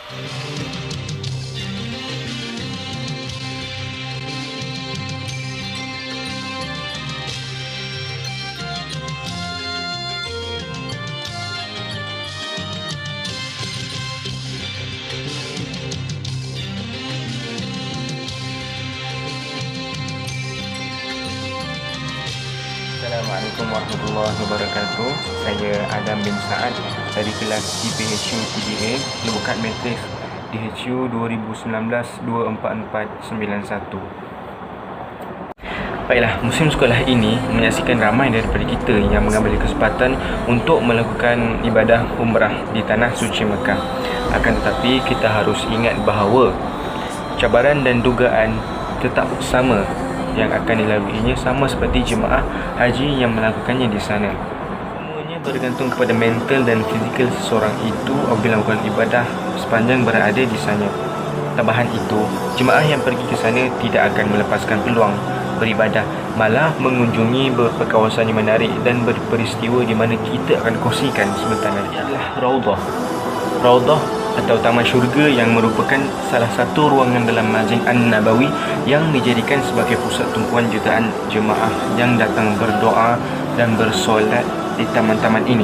Assalamualaikum warahmatullahi wabarakatuh. Saya Adam bin Saad dari kelas DPHU TDA, Lebukat Matrik DHU 2019-24491. Baiklah, musim sekolah ini menyaksikan ramai daripada kita yang mengambil kesempatan untuk melakukan ibadah umrah di Tanah Suci Mekah. Akan tetapi kita harus ingat bahawa cabaran dan dugaan tetap sama yang akan dilaluinya, sama seperti jemaah haji yang melakukannya di sana. Semuanya bergantung kepada mental dan fizikal seseorang itu apabila melakukan ibadah sepanjang berada di sana. Tambahan itu, jemaah yang pergi ke sana tidak akan melepaskan peluang beribadah, malah mengunjungi beberapa kawasan yang menarik dan berperistiwa di mana kita akan kongsikan sebentar nanti adalah Raudhah atau Taman Syurga, yang merupakan salah satu ruangan dalam Masjid An-Nabawi yang dijadikan sebagai pusat tumpuan jutaan jemaah yang datang berdoa dan bersolat di taman-taman ini.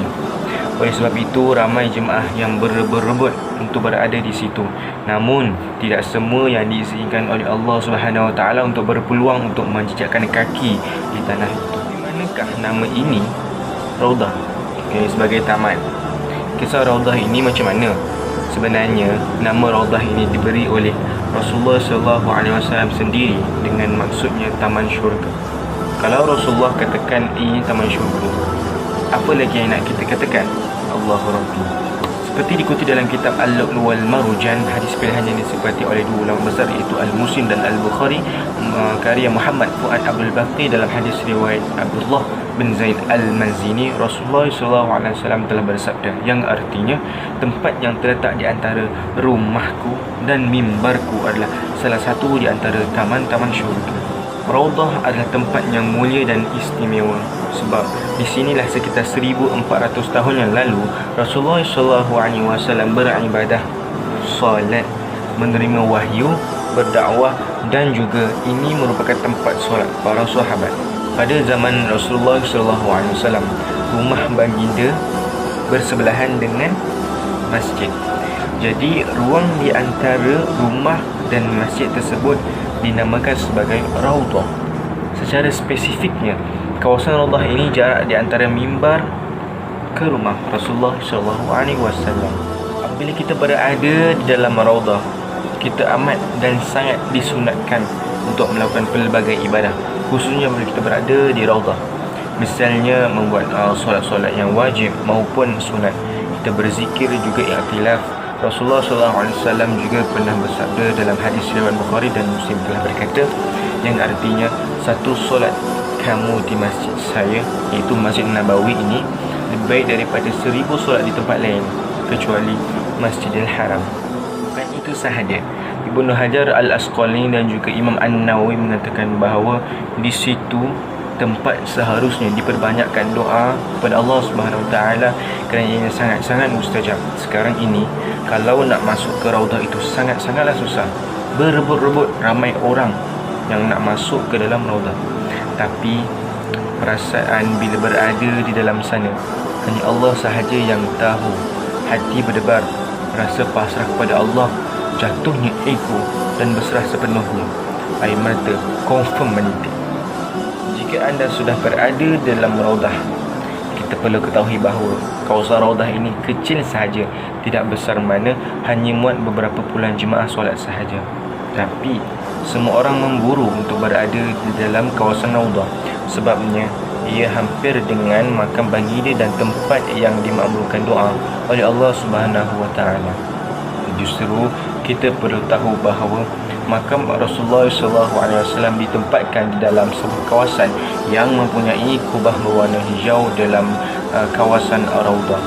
Oleh sebab itu, ramai jemaah yang berebut-rebut untuk berada di situ. Namun, tidak semua yang diizinkan oleh Allah Subhanahu Wa Taala untuk berpeluang untuk menjejakkan kaki di tanah itu. Di manakah nama ini Raudhah? Sebagai taman. Kisah Raudhah ini macam mana? Sebenarnya, nama Raudhah ini diberi oleh Rasulullah SAW sendiri dengan maksudnya Taman Syurga. Kalau Rasulullah katakan ini Taman Syurga, apa lagi yang nak kita katakan? Allahu Rabbi. Seperti dikutip dalam kitab Al-Lu'lu' wal Marjan, hadis pilihan yang disebati oleh dua ulama besar iaitu Al-Muslim dan Al-Bukhari, karya Muhammad Fuad Abdul Baqi, dalam hadis riwayat Abdullah bin Zaid Al-Mazini, Rasulullah SAW telah bersabda, yang artinya, tempat yang terletak di antara rumahku dan mimbarku adalah salah satu di antara taman-taman syurga. Raudhah adalah tempat yang mulia dan istimewa, sebab di sinilah sekitar 1400 tahun yang lalu Rasulullah SAW beribadah, solat, menerima wahyu, berdakwah, dan juga ini merupakan tempat solat para sahabat. Pada zaman Rasulullah SAW, rumah baginda bersebelahan dengan masjid. Jadi ruang di antara rumah dan masjid tersebut dinamakan sebagai Raudhah. Secara spesifiknya, kawasan Raudhah ini jarak di antara mimbar ke rumah Rasulullah SAW. Apabila kita berada di dalam Raudhah, kita amat dan sangat disunatkan untuk melakukan pelbagai ibadah, khususnya bila kita berada di Raudhah. Misalnya membuat solat-solat yang wajib maupun sunat. Kita berzikir juga i'tilaf. Rasulullah SAW juga pernah bersabda dalam hadis riwayat Bukhari dan Muslim, telah berkata, yang artinya, satu solat kamu di masjid saya, iaitu Masjid Nabawi ini, lebih baik daripada 1000 solat di tempat lain kecuali Masjidil Haram. Bukan itu sahaja, Ibnu Hajar Al-Asqalani dan juga Imam An-Nawawi mengatakan bahawa di situ tempat seharusnya diperbanyakkan doa kepada Allah Subhanahu Wa Taala kerana ia sangat-sangat mustajab. Sekarang ini, kalau nak masuk ke Raudhah itu sangat-sangatlah susah. Berebut-rebut ramai orang yang nak masuk ke dalam Raudhah. Tapi perasaan bila berada di dalam sana, hanya Allah sahaja yang tahu. Hati berdebar, rasa pasrah kepada Allah, jatuhnya ego dan berserah sepenuhnya. Air mata confirm menitik. Jika anda sudah berada dalam Raudhah, kita perlu ketahui bahawa kawasan Raudhah ini kecil sahaja, tidak besar mana, hanya muat beberapa puluhan jemaah solat sahaja. Tapi semua orang memburu untuk berada di dalam kawasan Raudhah, sebabnya ia hampir dengan makam baginda dan tempat yang dimakbulkan doa oleh Allah Subhanahu Wa Taala. Justru kita perlu tahu bahawa makam Rasulullah SAW ditempatkan di dalam sebuah kawasan yang mempunyai kubah berwarna hijau dalam kawasan Raudhah.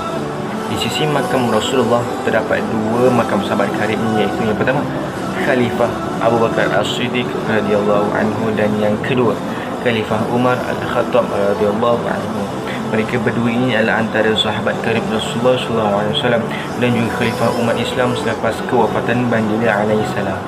Di sisi makam Rasulullah terdapat dua makam sahabat karibnya, iaitu yang pertama Khalifah Abu Bakar As-Siddiq radhiyallahu anhu dan yang kedua Khalifah Umar Al-Khattab radhiyallahu anhu. Mereka berdua ini adalah antara sahabat karib Rasulullah SAW dan juga khalifah umat Islam selepas kewafatan baginda alaihissalam.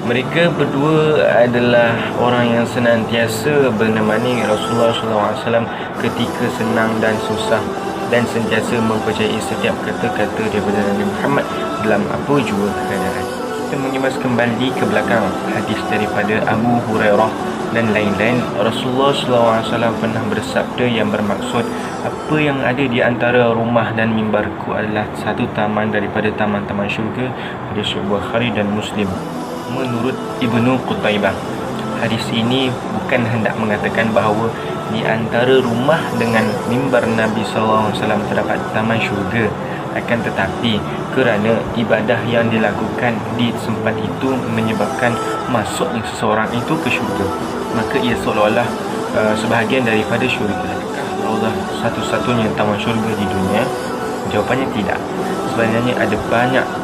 Mereka berdua adalah orang yang senantiasa menemani Rasulullah SAW ketika senang dan susah, dan sentiasa mempercayai setiap kata-kata daripada Nabi Muhammad dalam apa jua keadaan. Kita mengimbas kembali ke belakang hadis daripada Abu Hurairah dan lain-lain. Rasulullah SAW pernah bersabda yang bermaksud, apa yang ada di antara rumah dan mimbarku adalah satu taman daripada taman-taman syurga. Hadis Bukhari dan Muslim. Menurut Ibnu Qutaibah, hadis ini bukan hendak mengatakan bahawa di antara rumah dengan mimbar Nabi SAW terdapat taman syurga. Akan tetapi kerana ibadah yang dilakukan di tempat itu menyebabkan masuknya seseorang itu ke syurga, maka ia seolah-olah sebahagian daripada syurga. Raudhah satu-satunya taman syurga di dunia? Jawapannya tidak. Sebenarnya ada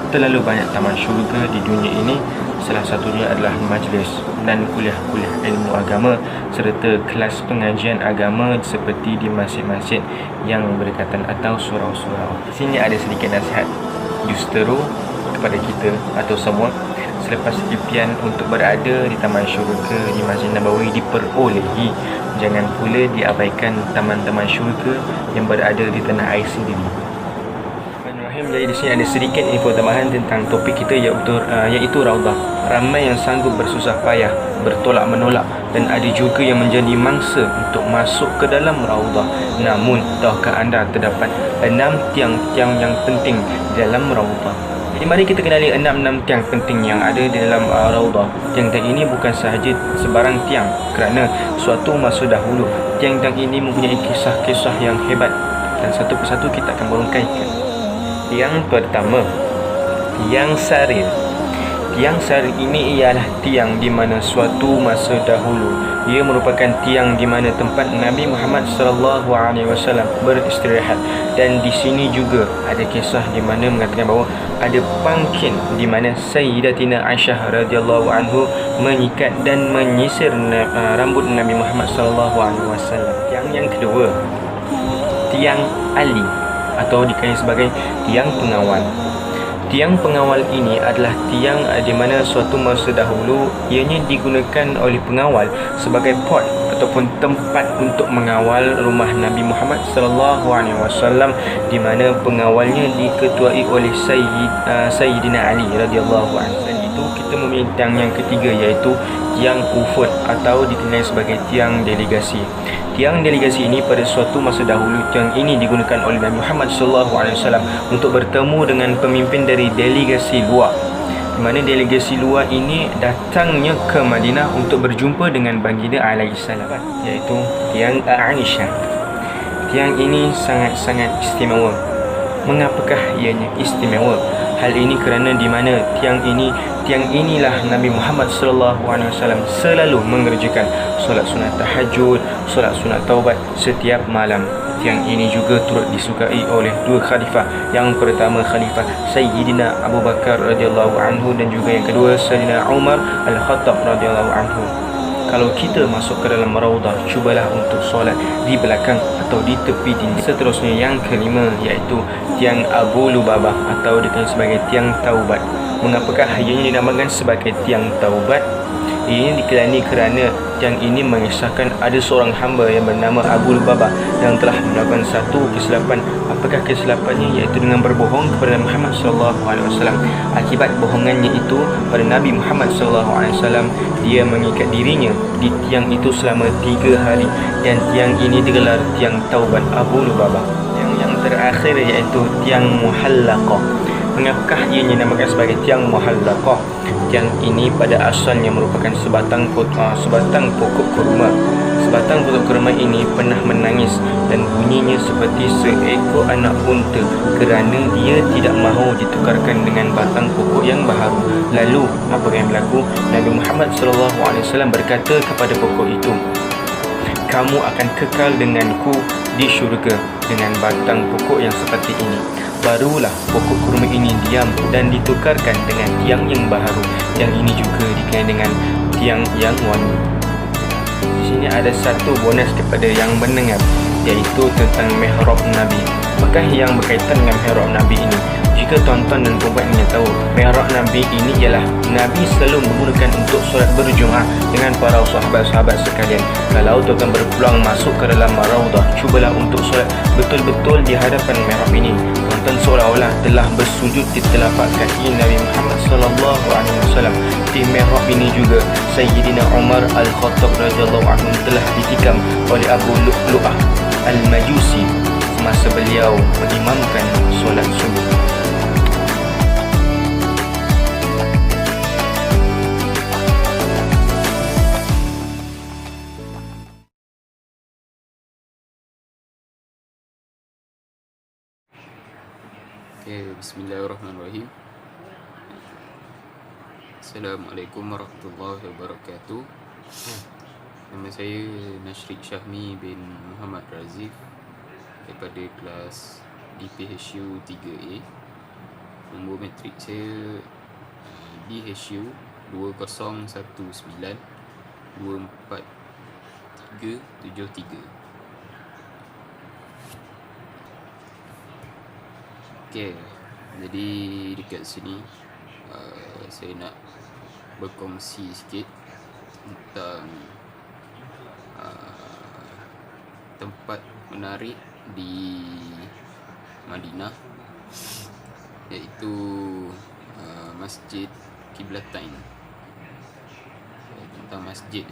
terlalu banyak taman syurga di dunia ini. Salah satunya adalah majlis dan kuliah-kuliah ilmu agama serta kelas pengajian agama seperti di masjid-masjid yang berdekatan atau surau-surau. Di sini ada sedikit nasihat justeru kepada kita atau semua. Selepas impian untuk berada di taman syurga di Masjid Nabawi diperolehi, jangan pula diabaikan taman-taman syurga yang berada di tanah air sendiri. Jadi di sini ada sedikit info tambahan tentang topik kita, iaitu raudhah. Ramai yang sanggup bersusah payah, bertolak menolak, dan ada juga yang menjadi mangsa untuk masuk ke dalam raudhah. Namun, tahukah anda terdapat 6 tiang-tiang yang penting di dalam raudhah? Jadi mari kita kenali 6 tiang penting yang ada di dalam raudhah. Tiang-tiang ini bukan sahaja sebarang tiang, kerana suatu masa dahulu tiang-tiang ini mempunyai kisah-kisah yang hebat, dan satu persatu kita akan berungkaikan. Yang pertama, tiang sarir. Tiang sarir ini ialah tiang di mana suatu masa dahulu ia merupakan tiang di mana tempat Nabi Muhammad SAW beristirahat, dan di sini juga ada kisah di mana mengatakan bahawa ada pangkin di mana Sayyidatina Aisyah radhiyallahu anhu menyikat dan menyisir rambut Nabi Muhammad SAW. Yang kedua, tiang Ali atau dikenali sebagai tiang pengawal. Tiang pengawal ini adalah tiang di mana suatu masa dahulu ianya digunakan oleh pengawal sebagai port ataupun tempat untuk mengawal rumah Nabi Muhammad SAW, di mana pengawalnya diketuai oleh Sayyidina Ali radhiyallahu anhu. Dan itu kita mempunyai tiang yang ketiga, iaitu tiang Uhud atau dikenali sebagai tiang delegasi. Tiang delegasi ini pada suatu masa dahulu, tiang ini digunakan oleh Nabi Muhammad SAW untuk bertemu dengan pemimpin dari delegasi luar, di mana delegasi luar ini datangnya ke Madinah untuk berjumpa dengan baginda alaihissalam, iaitu tiang Aisyah. Tiang ini sangat-sangat istimewa. Mengapakah ianya istimewa? Hal ini kerana di mana tiang inilah Nabi Muhammad SAW selalu mengerjakan solat sunat tahajud, solat sunat taubat setiap malam. Tiang ini juga turut disukai oleh dua khalifah. Yang pertama khalifah Sayyidina Abu Bakar radhiyallahu anhu, dan juga yang kedua Sayyidina Umar Al-Khattab radhiyallahu anhu. Kalau kita masuk ke dalam raudhah, cubalah untuk solat di belakang atau di tepi dinding. Seterusnya yang kelima, iaitu tiang Abu Lubabah atau dikenali sebagai tiang taubat. Mengapakah ianya dinamakan sebagai tiang taubat? Ini dikelani kerana tiang ini mengisahkan ada seorang hamba yang bernama Abu Lubabah yang telah melakukan satu kesilapan. Apakah kesilapannya? Iaitu dengan berbohong kepada Muhammad SAW. Akibat bohongannya itu pada Nabi Muhammad SAW, dia mengikat dirinya di tiang itu selama 3 hari, dan tiang ini digelar tiang taubat Abu Lubabah. Yang terakhir iaitu tiang Muhallaqah. Mengapakah ianya dinamakan sebagai tiang Muhallaqah? Tiang ini pada asalnya merupakan sebatang pokok kurma. Sebatang pokok kurma ini pernah menangis dan bunyinya seperti seekor anak unta kerana dia tidak mahu ditukarkan dengan batang pokok yang baharu. Lalu apa yang berlaku? Nabi Muhammad SAW berkata kepada pokok itu, "Kamu akan kekal denganku di syurga dengan batang pokok yang seperti ini." Barulah pokok kurma ini diam dan ditukarkan dengan tiang yang baharu. Yang ini juga dikenali dengan tiang yang wangi. Di sini ada satu bonus kepada yang mendengar. iaitu tentang mihrab Nabi. Apakah yang berkaitan dengan mihrab Nabi ini? Jika tuan-tuan dan puan ingin tahu, mihrab Nabi ini ialah Nabi selalu menggunakan untuk solat berjemaah dengan para sahabat-sahabat sekalian. Kalau tuan-tuan berpeluang masuk ke dalam Raudah, cubalah untuk solat betul-betul di hadapan mihrab ini. Tuan-tuan seolah-olah telah bersujud di telapak kaki Nabi Muhammad sallallahu alaihi wasallam. Di mihrab ini juga Sayyidina Umar Al-Khattab radhiyallahu anhu telah ditikam oleh Abu Lu'lu'ah Al-Majusi semasa beliau mengimamkan solat subuh. Bismillahirrahmanirrahim. Assalamualaikum warahmatullahi wabarakatuh. Nama saya Nashrik Syahmi bin Muhammad Razif daripada kelas DPHU 3A. Nombor matrik saya DHU 2019 24373. Okay, jadi dekat sini saya nak berkongsi sikit tentang tempat menarik di Madinah, iaitu Masjid Qiblatain. Tentang masjid,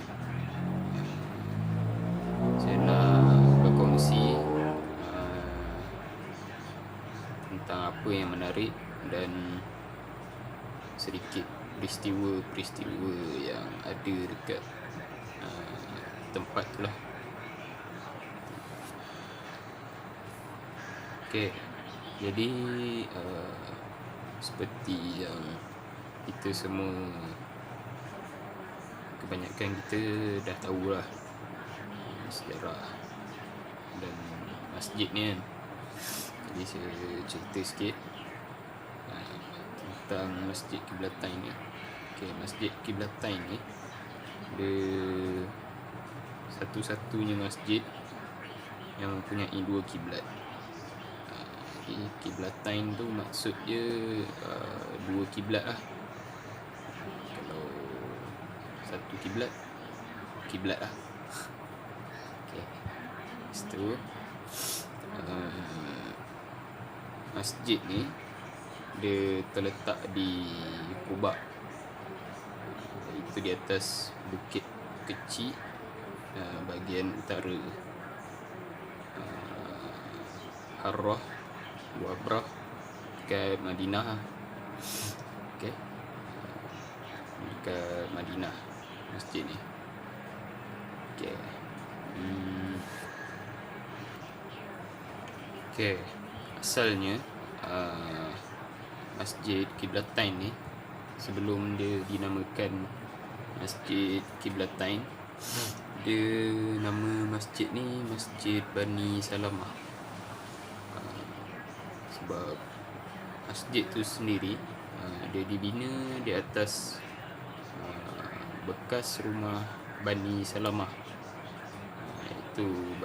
saya nak berkongsi tentang apa yang menarik dan sedikit peristiwa-peristiwa yang ada dekat tempat tu lah. Okay, jadi seperti yang kita semua, kebanyakan kita dah tahulah sejarah dan masjid ni kan. Jadi saya cerita sikit tentang Masjid Qiblatain ni. Okay, Masjid Qiblatain ni dia satu-satunya masjid yang mempunyai dua kiblat. Qiblatain tu maksud dia dua kiblat lah. Kalau satu kiblat lah. Okay, lepas tu masjid ni dia terletak di Quba, itu di atas bukit kecil bahagian utara Harrah Wabrah ke Madinah. Okay, ke Madinah masjid ni. Okay. Okay, asalnya Masjid Qiblatain ni, sebelum dia dinamakan Masjid Qiblatain, dia nama masjid ni Masjid Bani Salamah. Sebab masjid tu sendiri dia dibina di atas bekas rumah Bani Salamah. Itu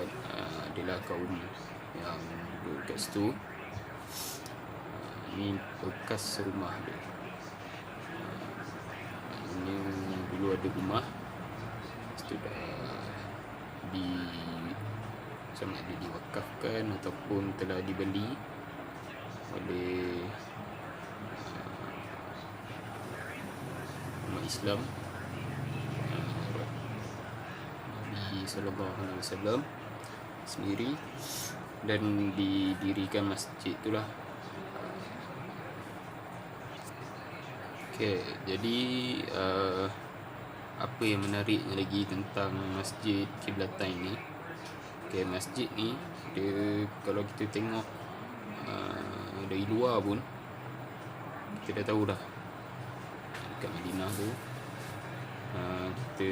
adalah kaum yang duduk kat situ. Ini bekas rumah dia. Maknanya dulu ada rumah, lepas tu dah sama ada diwakafkan ataupun telah dibeli oleh umat Islam, Nabi sallallahu alaihi wasallam sendiri, dan didirikan masjid itulah. Okay, jadi apa yang menariknya lagi tentang Masjid Qiblatain ni? Okay, masjid ni dia, kalau kita tengok dari luar pun kita dah tahu dah dekat Madinah tu, kita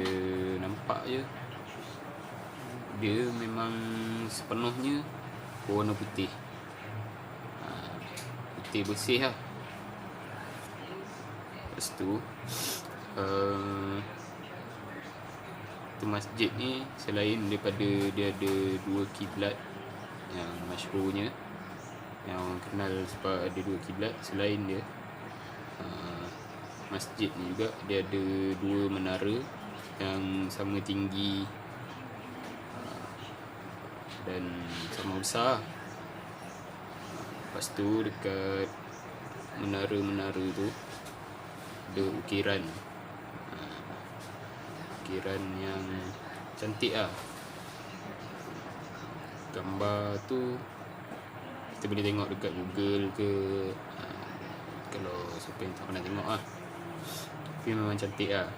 nampak je dia memang sepenuhnya berwarna putih, putih bersih lah. Lepas tu Itu masjid ni selain daripada dia ada 2 kiblat yang masyhurnya, yang orang kenal sebab ada 2 kiblat, selain dia masjid ni juga dia ada 2 menara yang sama tinggi dan sama besar. Lepas tu dekat menara-menara tu ada ukiran yang cantik lah. Gambar tu kita boleh tengok dekat Google ke, kalau siapa yang tak pernah tengok lah. Tapi memang cantik lah.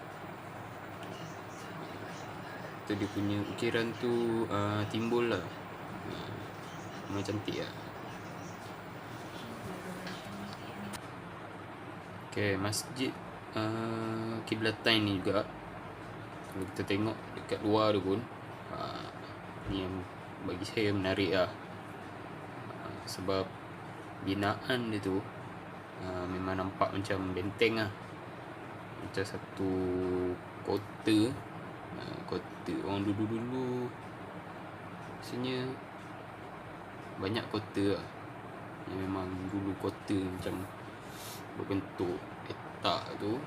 Tu dia punya ukiran tu timbul lah. Memang cantik lah. Okay, masjid Kiblatain ni juga, kalau kita tengok dekat luar tu pun, ni yang bagi saya menarik lah. Sebab binaan dia tu memang nampak macam benteng lah, macam satu kota orang dulu rasanya banyak kota lah. Yang memang dulu kota macam berbentuk petak tu,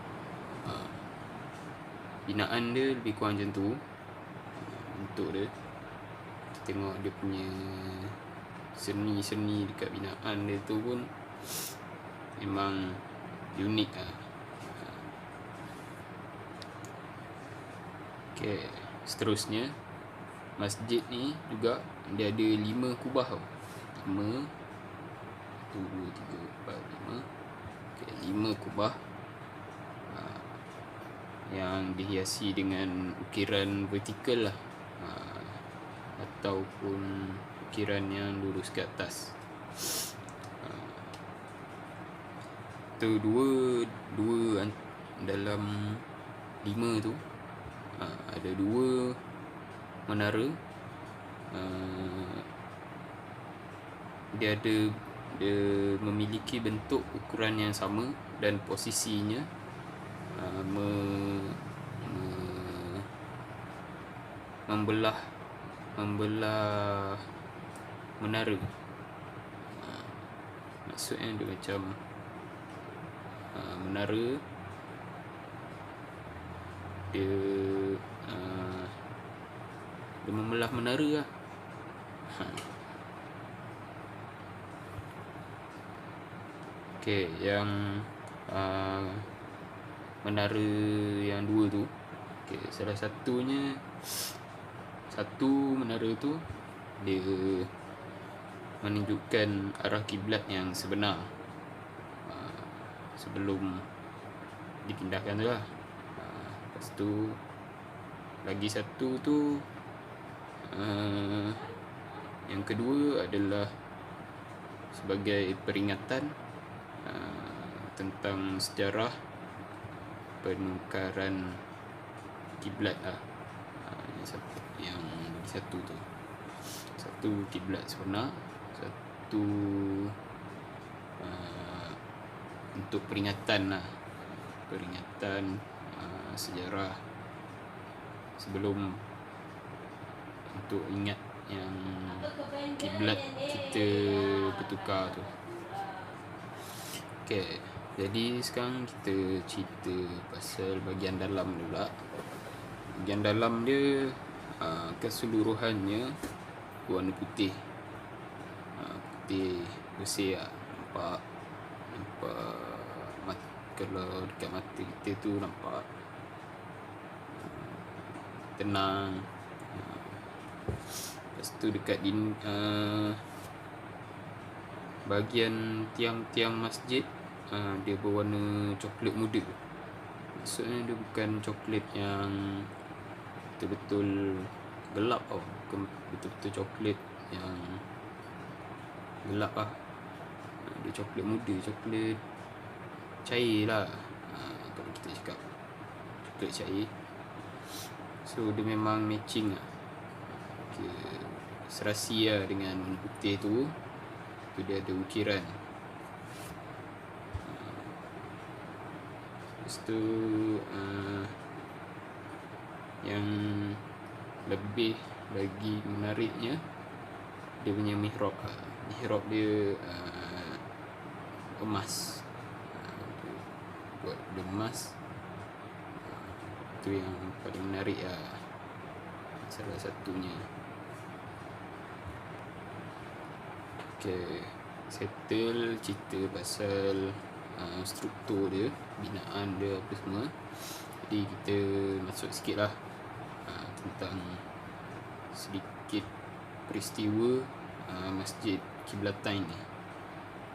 binaan dia lebih kurang macam tu bentuk dia. Kita tengok dia punya seni-seni dekat binaan dia tu pun memang unik lah. Okay, seterusnya masjid ni juga dia ada 5 kubah tau. 5 1 2 3 4 5. Okay, 5 kubah yang dihiasi dengan ukiran vertikal lah, ataupun ukiran yang lurus ke atas. Tu dua dalam 5 tu ada 2 menara. Dia memiliki bentuk ukuran yang sama dan posisinya membelah menara. Maksudnya dia macam menara dia membelah menara lah. Okay, yang menara yang 2 tu, okay, salah satunya, satu menara tu dia menunjukkan arah kiblat yang sebenar sebelum dipindahkan tu lah. Lepas tu lagi satu tu, yang kedua adalah sebagai peringatan tentang sejarah penukaran kiblat lah. Yang satu tu, satu kiblat sebenar, satu untuk peringatan lah, peringatan sejarah sebelum, untuk ingat yang kiblat kita bertukar tu. Okay, jadi sekarang kita cerita pasal bahagian dalam pula. Bahagian dalam dia keseluruhannya warna putih, putih bersih lah. Nampak kalau dekat mata kita tu nampak tenang. Lepas tu dekat bahagian tiang-tiang masjid dia berwarna coklat muda. Maksudnya dia bukan coklat yang betul-betul gelap tau, bukan betul-betul coklat yang gelap lah. Dia coklat muda, coklat cair lah, kalau kita cakap coklat cair. So dia memang matching lah, serasi lah dengan warna putih tu. Tu dia ada ukiran. Lepas tu Yang lebih lagi menariknya, dia punya mihrab. Mihrab dia emas. Buat dia emas. Itu yang paling menarik lah, salah satunya. Okay, settle cerita pasal struktur dia, binaan dia, apa semua. Jadi kita masuk sikit lah tentang sedikit peristiwa Masjid Kiblatain ni.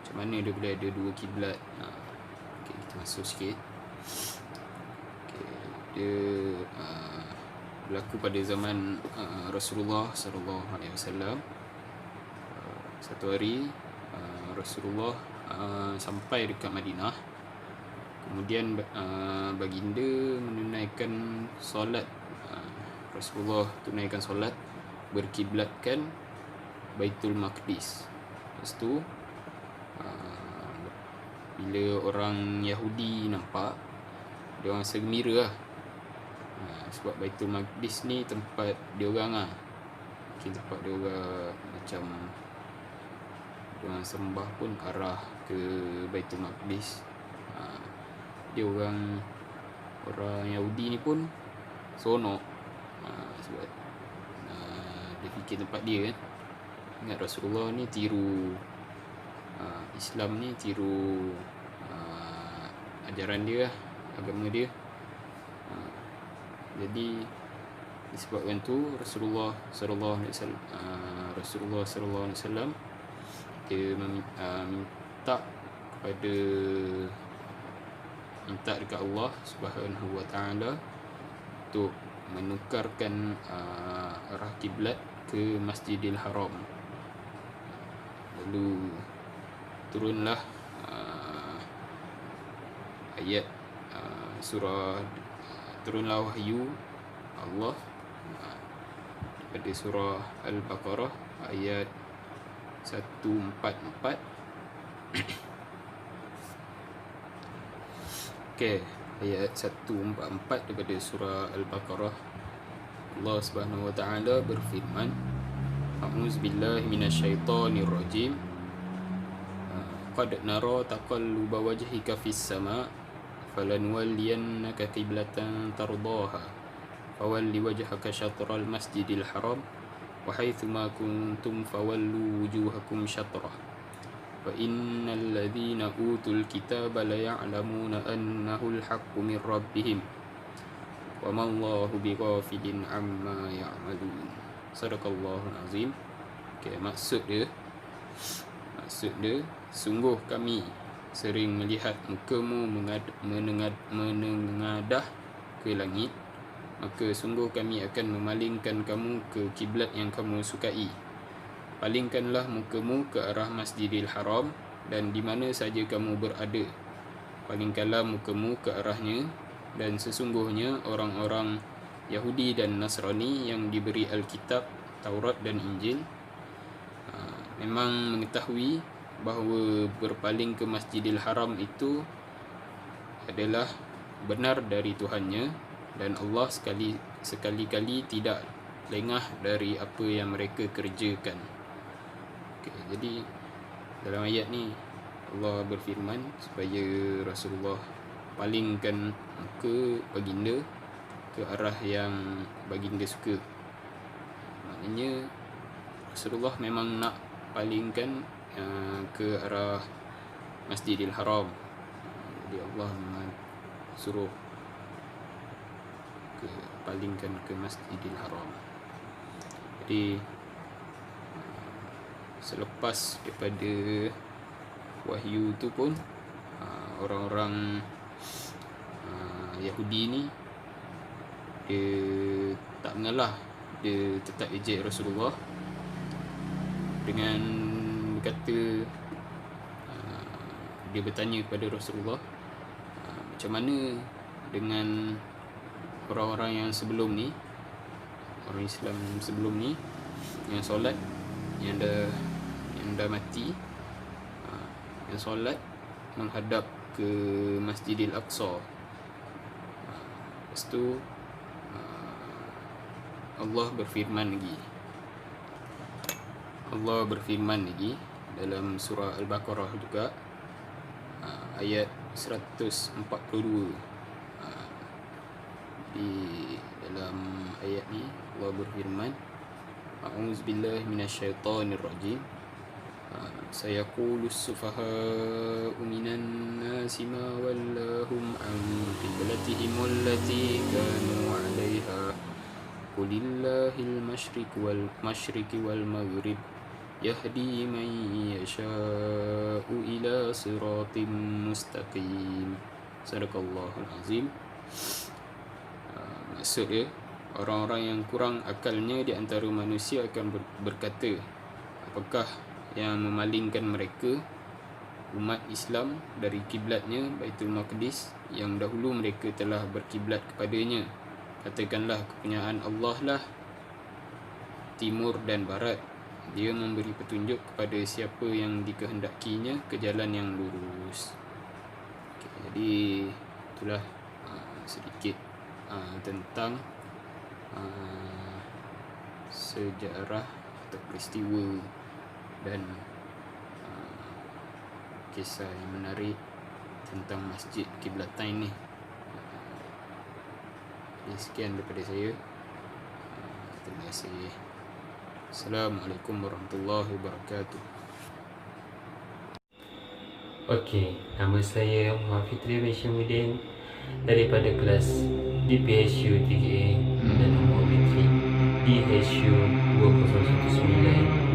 Macam mana dia boleh ada dua kiblat. Okay, kita masuk sikit. Okay, dia berlaku pada zaman Rasulullah SAW. Satu hari Rasulullah sampai dekat Madinah. Kemudian baginda menunaikan solat. Rasulullah tunaikan solat berkiblatkan Baitul Maqdis. Lepas tu bila orang Yahudi nampak, dia orang rasa gembira lah. Sebab Baitul Maqdis ni tempat dia orang lah. Mungkin tempat dia orang macam dia orang sembah pun arah ke Baitul Maqdis. Dia orang Yahudi ni pun seronok sebab dia fikir tempat dia kan. Ingat Rasulullah ni tiru Islam ni, tiru ajaran dia lah, agama dia. Jadi disebabkan tu Rasulullah sallallahu alaihi wasallam dia minta dekat Allah Subhanahu wa taala untuk menukarkan arah kiblat ke Masjidil Haram. Lalu turunlah ayat turunlah wahyu Allah pada surah Al-Baqarah ayat 144. Okay, ayat 144 daripada surah Al-Baqarah. Allah Subhanahu wa taala berfirman, A'udzubillahi minasyaitonirrajim. Qad nara taqalluba wajhika fis sama' falanwalliyannaka qiblatan tardaha fawalli wajhaka syatral masjidil haram wa haitsuma kuntum fawallu wujuhakum syatrah wa innal ladzina utul kitaba la ya'lamuna annahu al-haqqu min rabbihim wa ma Allahu bighafilin amma ya'malun. Sadaqallahul azim. Okay, maksud dia sungguh kami sering melihat mukamu menengadah ke langit, maka sungguh kami akan memalingkan kamu ke kiblat yang kamu sukai. Palingkanlah mukamu ke arah Masjidil Haram, dan di mana saja kamu berada, palingkanlah mukamu ke arahnya. Dan sesungguhnya orang-orang Yahudi dan Nasrani yang diberi Alkitab, Taurat dan Injil memang mengetahui bahawa berpaling ke Masjidil Haram itu adalah benar dari Tuhannya, dan Allah sekali-kali tidak lengah dari apa yang mereka kerjakan. Okay, jadi dalam ayat ni Allah berfirman supaya Rasulullah palingkan muka baginda ke arah yang baginda suka. Maknanya Rasulullah memang nak palingkan ke arah Masjidil Haram. Jadi Allah memang suruh palingkan ke Masjidil Haram. Jadi selepas daripada wahyu tu pun orang-orang Yahudi ni dia tak mengalah, dia tetap ejek Rasulullah dengan kata dia bertanya kepada Rasulullah, macam mana dengan orang-orang yang sebelum ni, orang Islam sebelum ni yang solat, yang dah mati, yang solat menghadap ke Masjidil Aqsa. Lepas tu Allah berfirman lagi dalam surah Al-Baqarah juga, ayat 142. Di dalam ayat ni Allah berfirman, A'udzubillahi minasyaitonirrajim. Sayaqulu as-sufaha'u minan nasi ma wallahum an qiblatihim allati kanu 'alaiha qulillahil masyriqi wal maghrib yahdi man yasha'u ila siratim mustaqim. Sadaqallahul azim. Maksud dia, orang-orang yang kurang akalnya di antara manusia akan berkata, apakah yang memalingkan mereka, umat Islam, dari kiblatnya Baitul Maqdis yang dahulu mereka telah berkiblat kepadanya? Katakanlah, kepunyaan Allah lah timur dan barat. Dia memberi petunjuk kepada siapa yang dikehendakinya ke jalan yang lurus. Jadi itulah sedikit tentang sejarah atau peristiwa dan kisah yang menarik tentang Masjid Qiblatain ni. Sekian daripada saya. Terima kasih. Assalamualaikum warahmatullahi wabarakatuh. Okey, nama saya Muhammad Fitri Basyamuddin daripada kelas DPHU 3A dan nombor metrik DHU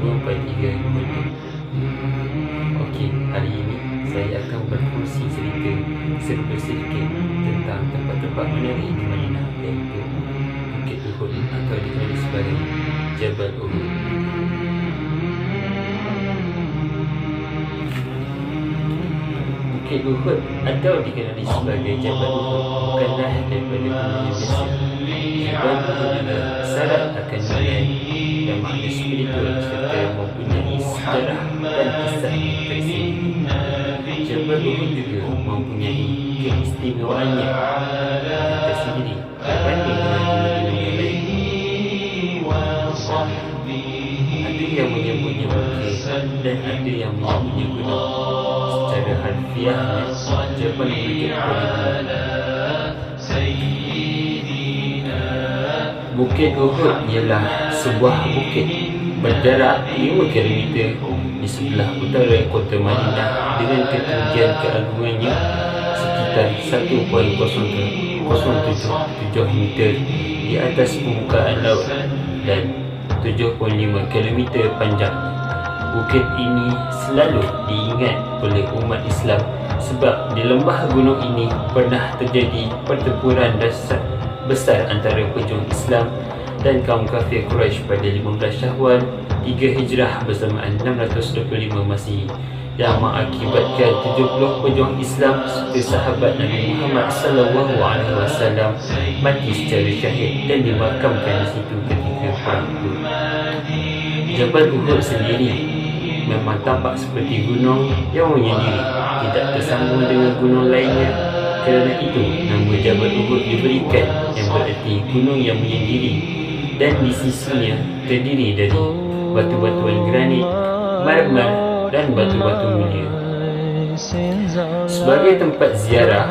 2019-24326. Okey, hari ini saya akan berkongsi cerita serba sedikit tentang tempat-tempat menarik di Madinah, iaitu Bukit Uhud atau dikenali sebagai Jabal Uhud. Bukit Uhud atau dikenali sebagai Jabal Uhud bukanlah daripada bumi biasa. Jabal Uhud adalah syarat akan nilai dan makna spiritual serta mempunyai sejarah dan kisah yang tersendiri. Jabal Uhud juga mempunyai keistimewaannya yang tersendiri berbanding dengan gunung-gunung yang lain. Ada yang menyebutnya bukit dan ada yang menyebutnya gunung. Secara harfiahnya, Jabal Bukit Uhud. Bukit Uhud ialah sebuah bukit berjarak 5 km di sebelah utara kota Madinah dengan ketinggian keagungannya sekitar 1.007 meter di atas permukaan laut dan 7.5 km panjang. Bukit ini selalu diingat oleh umat Islam sebab di lembah gunung ini pernah terjadi pertempuran besar antara pejuang Islam dan kaum kafir Quraisy pada 15 Syawal 3 Hijrah bersamaan 625 Masihi yang mengakibatkan 70 pejuang Islam serta sahabat Nabi Muhammad SAW mati secara syahid dan dimakamkan di situ ketika perang Uhud. Jabal Uhud sendiri memang tampak seperti gunung yang menyendiri, tidak tersambung dengan gunung lainnya. Kerana itu, nama Jabal Uhud diberikan yang bererti gunung yang menyendiri, dan di sisinya terdiri dari batu-batuan granit, marmer dan batu-batu mulia. Sebagai tempat ziarah,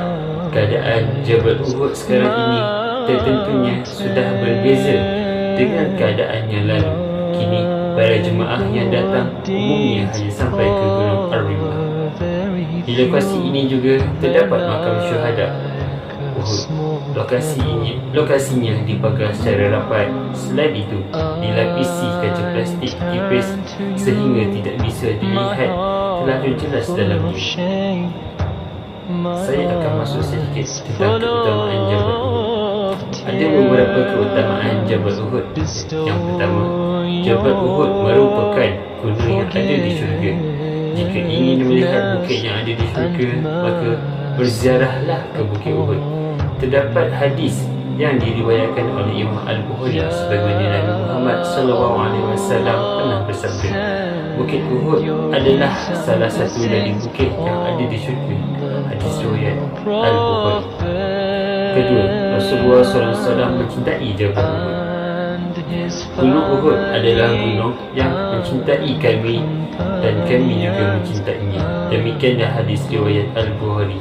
keadaan Jabal Uhud sekarang ini tentunya sudah berbeza dengan keadaan yang lalu. Kini, para jemaah yang datang umumnya hanya sampai ke Gunung Ar-Rimah. Di lokasi ini juga terdapat makam syuhada Uhud. Lokasinya dipagar secara rapat. Selain itu, dilapisi kaca plastik tipis sehingga tidak bisa dilihat terlalu jelas dalamnya. Saya akan masuk sedikit tentang keutamaan Jabal Uhud. Ada beberapa keutamaan Jabal Uhud. Yang pertama, Jabal Uhud merupakan gunung yang ada di syurga. Jika ingin melihat bukit yang ada di syurga, maka berziarahlah ke Bukit Uhud. Terdapat hadis yang diriwayatkan oleh Imam Al-Bukhari sebagaimana Nabi Muhammad SAW pernah bersabda, Bukit Uhud adalah salah satu dari bukit yang ada di syurga. Hadis riwayat Al-Bukhari. Kedua, Rasulullah SAW mencintai Jabal Uhud. Gunung Uhud adalah gunung yang mencintai kami dan kami juga mencintainya. Demikianlah hadis riwayat Al-Bukhari.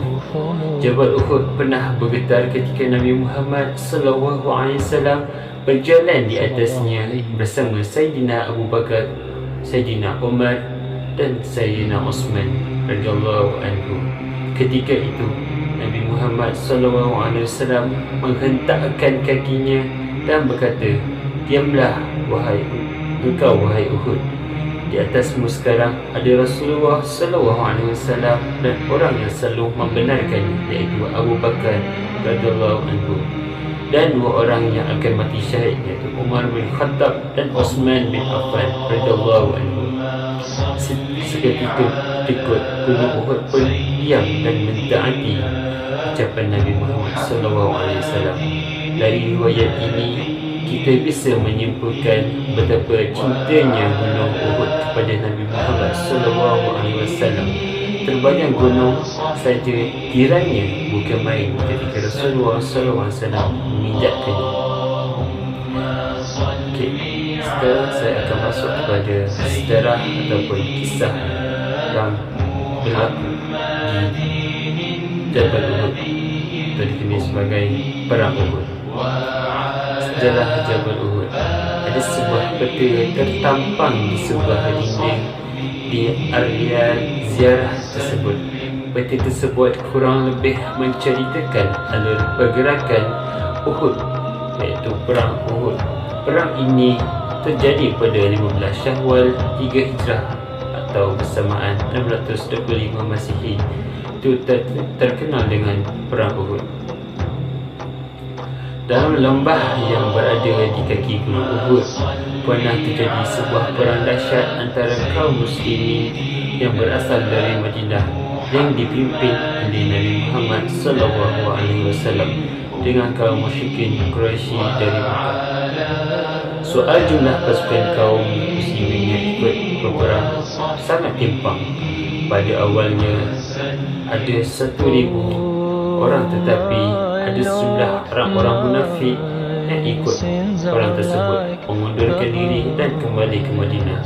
Jabal Uhud pernah bergetar ketika Nabi Muhammad SAW berjalan di atasnya bersama Sayyidina Abu Bakar, Sayyidina Umar dan Sayyidina Osman radhiyallahu anhu. Ketika itu Nabi Muhammad SAW menghentakkan kakinya dan berkata, "Diamlah wahai Uhud. Di atasmu sekarang ada Rasulullah SAW dan orang yang selalu membenarkannya, iaitu Abu Bakar radhiyallahu anhu, dan dua orang yang akan mati syahid, iaitu Umar bin Khattab dan Osman bin Affan radhiyallahu anhu." Seketika ikut Gunung Uhud pun diam dan mentaati ucapan Nabi Muhammad SAW. Dari riwayat ini kita bisa menyimpulkan betapa cintanya Gunung Uhud kepada Nabi Muhammad SAW. Terbayang gunung saja kiranya bukan main ketika Rasulullah SAW menginjakkannya. Okey, sekarang saya akan masuk kepada sejarah ataupun kisah yang berlaku di Jabal Uhud atau dikenal sebagai Perang Uhud. Sejarah Jabal Uhud. Ada sebuah peta tertampang di sebuah dinding di area ziarah tersebut. Peta tersebut kurang lebih menceritakan alur pergerakan Uhud, iaitu Perang Uhud. Perang ini terjadi pada 15 Syawal 3 Hijrah atau bersamaan 625 Masihi. Itu terkenal dengan Perang Uhud. Dalam lembah yang berada di kaki Gunung Uhud pernah terjadi sebuah perang dahsyat antara kaum muslimin yang berasal dari Madinah yang dipimpin oleh Nabi Muhammad SAW dengan kaum musyrikin Quraisy dari Makkah. Soal jumlah pasukan kaum muslimin yang ikut berperang sangat timpang. Pada awalnya ada 1,000 orang, tetapi ada sejumlah orang-orang munafik yang ikut perang tersebut mengundurkan diri dan kembali ke Madinah.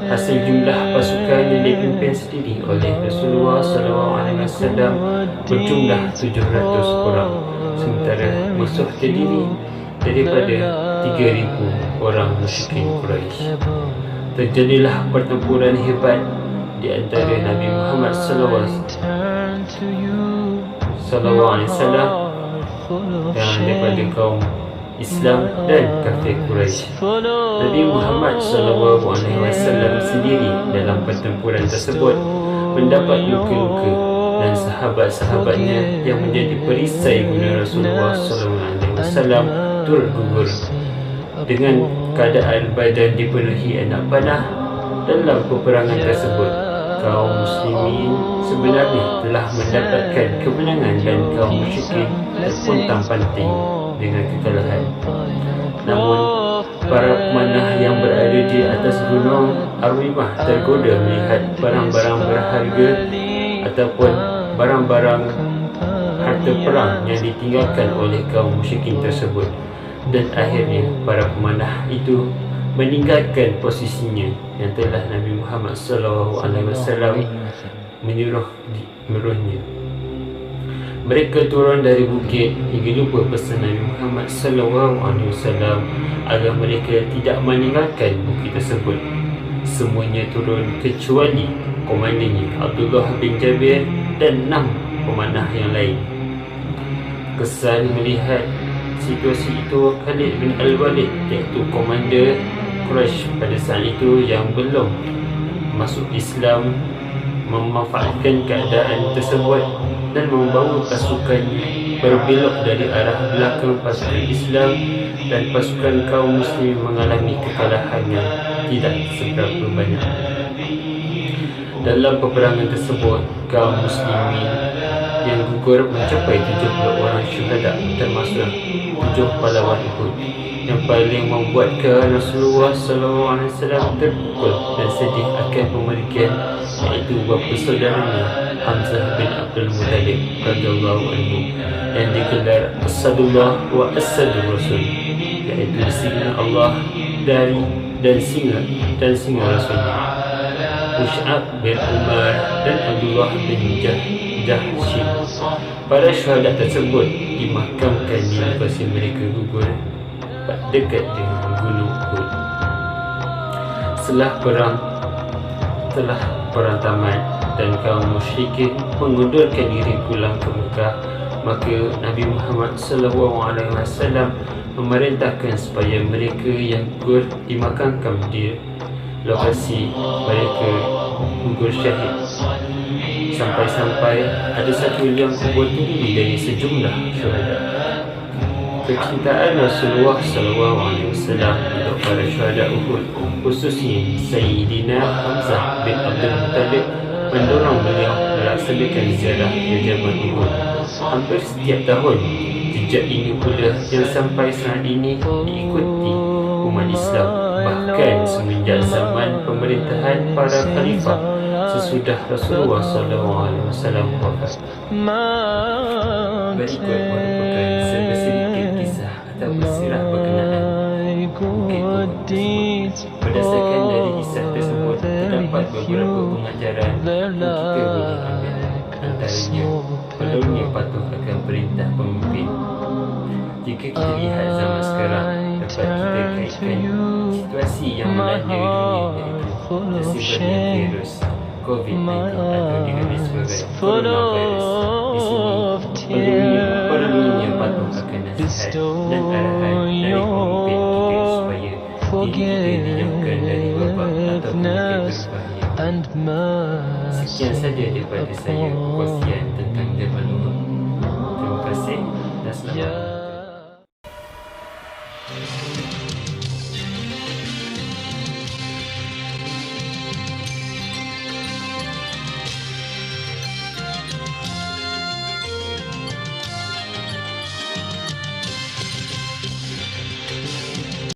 Hasil jumlah pasukan yang dipimpin sendiri oleh Rasulullah SAW berjumlah 700 orang, sementara musuh terdiri daripada 3,000 orang musyrikin Quraisy. Terjadilah pertempuran hebat di antara Nabi Muhammad SAW dan daripada kaum Islam dan kafir Quraisy. Nabi Muhammad SAW sendiri dalam pertempuran tersebut mendapat luka-luka dan sahabat-sahabatnya yang menjadi perisai guna Rasulullah SAW turut gugur. Dengan keadaan badan dipenuhi anak panah dalam peperangan tersebut, kaum muslimin sebenarnya telah mendapatkan kemenangan dan kaum musyrikin terpontang-panting dengan kekalahan. Namun para pemanah yang berada di atas gunung Ar-Rimah tergoda melihat barang-barang berharga ataupun barang-barang harta perang yang ditinggalkan oleh kaum musyrikin tersebut, dan akhirnya para pemanah itu meninggalkan posisinya yang telah Nabi Muhammad SAW menyuruhnya. Mereka turun dari bukit hingga lupa pesan Nabi Muhammad SAW agar mereka tidak meninggalkan bukit tersebut. Semuanya turun kecuali komandannya Abdullah bin Jabir dan 6 pemanah yang lain. Kesal melihat situasi itu, Khalid bin Al-Walid, iaitu komander Quraisy pada saat itu yang belum masuk Islam, memanfaatkan keadaan tersebut dan membawa pasukan berbelok dari arah belakang pasukan Islam, dan pasukan kaum muslim mengalami kekalahan yang tidak seberapa banyak. Dalam peperangan tersebut, kaum muslimin yang gugur mencapai 70 orang syuhada, termasuk 7 pahlawan Uhud. Yang paling membuatkan Rasulullah SAW terpukul dan sedih akan pemergian, iaitu bapa saudaranya Hamzah bin Abdul Muttalib radhiyallahu anhu yang digelar Asadullah wa Asadur Rasul. iaitu singa Allah dan singa Rasulnya, Mus'ab bin Umar dan Abdullah bin Jahsy. Para syuhada tersebut dimakamkan di lokasi mereka gugur dekat dengan Gunung Uhud. Setelah perang tamat dan kaum musyrikin mengundurkan diri pulang ke Mekah, maka Nabi Muhammad SAW memerintahkan supaya mereka yang gugur dimakamkan di lokasi mereka gugur syahid. Sampai-sampai ada satu liang kubur terdiri dari sejumlah syuhada. Kecintaan Rasulullah SAW untuk para syuhada Uhud, khususnya Sayyidina Hamzah bin Abdul Muttalib, mendorong beliau melaksanakan ziarah ke zaman Uhud hampir setiap tahun. Jejak ini pula yang sampai saat ini diikuti umat Islam, bahkan semenjak zaman pemerintahan para khalifah sesudah Rasulullah SAW wafat. Berikut merupakan sedikit kisah atau sirah berkenaan Bukit Uhud tersebut. Berdasarkan dari kisah tersebut, terdapat beberapa pengajaran yang kita boleh ambil. Antaranya, perlunya patuh akan perintah pemimpin. Jika kita lihat zaman sekarang, dapat kita kaitkan situasi yang melanda dunia, iaitu tersebarnya virus COVID-19 atau dikenali sebagai coronavirus. Di sini perlunya patuh akan nasihat dan arahan dari pemimpin kita supaya diri kita dijauhkan dari wabak atau penyakit berbahaya. Sekian saja daripada saya perkongsian tentang Jabal Uhud. Terima kasih dan selamat.